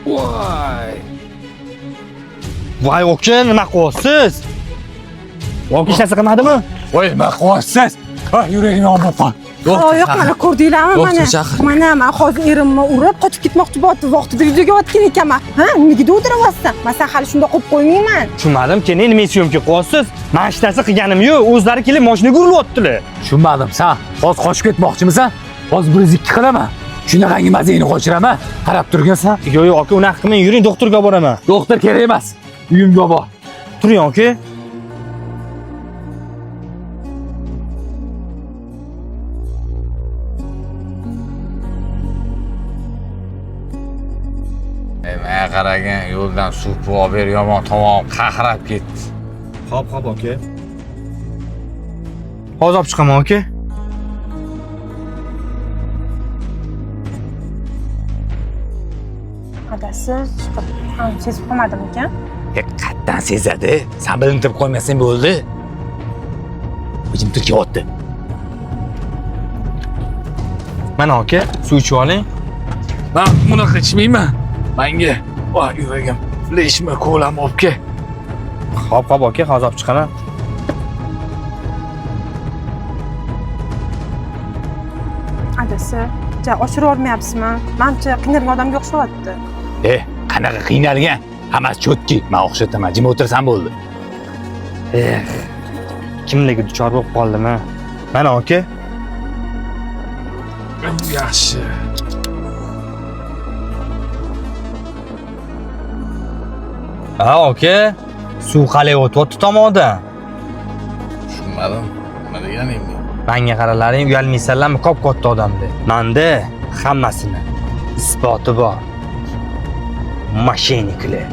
Voy. Voy aka, nima qilyapsiz? Aka hech narsa qilmadimi? Voy, nima qilyapsiz? Yuragim yonib qoldi. Yo'q, mana ko'rdinglarmi mana? Mana men hozir erimni urib qochib ketmoqchi bo'ldi. Vaqtida yuzaga otgan ekanman. Ha, nimaga o'tiryapsan? Men sen hali shunda qo'yib qo'ymayman. Tushunmadim, keyin nima syomka qilyapsiz? Men hech narsa qilganim yo'q, o'zlari kelib mashinaga urilyaptilar. Tushunmadim, sen hozir qochib ketmoqchimisan? Hozir 1-2 qilaman. Shunaqangi mazingni qochiraman. Qarab turgansan? Yo'q, aka, unaqa qilmang, yuring, doktorga boraman. Doktor kerak emas. Uyimga bor. Turing, aka. Men qaragan yo'ldan suv olib ber, yomon tomon qaqrab ketdi. Hop, aka. Hozir olib chiqaman, aka. Adasi, chiqib, sezib qolmadim ekan. Qatdan sezadi. Sen bilintirib qo'ymasang bo'ldi. O'zim turkiyapti. Mana aka, suv ichib oling. Men bunaqa ichmayman. Menga voy yuragim, fleshma ko'lam olib kel. Hop, aka, hozir olib chiqaman. Adasi, oshirib olmayapsizmi? Menimcha qiynalgan odamga o'xshayapti. Qanaqa qiynalgan? Hammasi chotki. Men o'xshataman, jim o'tirsan bo'ldi. Kimlarga duchor bo'lib qoldimi? Mana aka. Yaxshi. Ha, aka. Suv qalay o'tyapti tomondan. Tushunmadim. Nima deganing bu? Menga qaralaring, uyalmaysanlarmi, katta odamda. Menda hammasini isboti bor. Mashiniklar.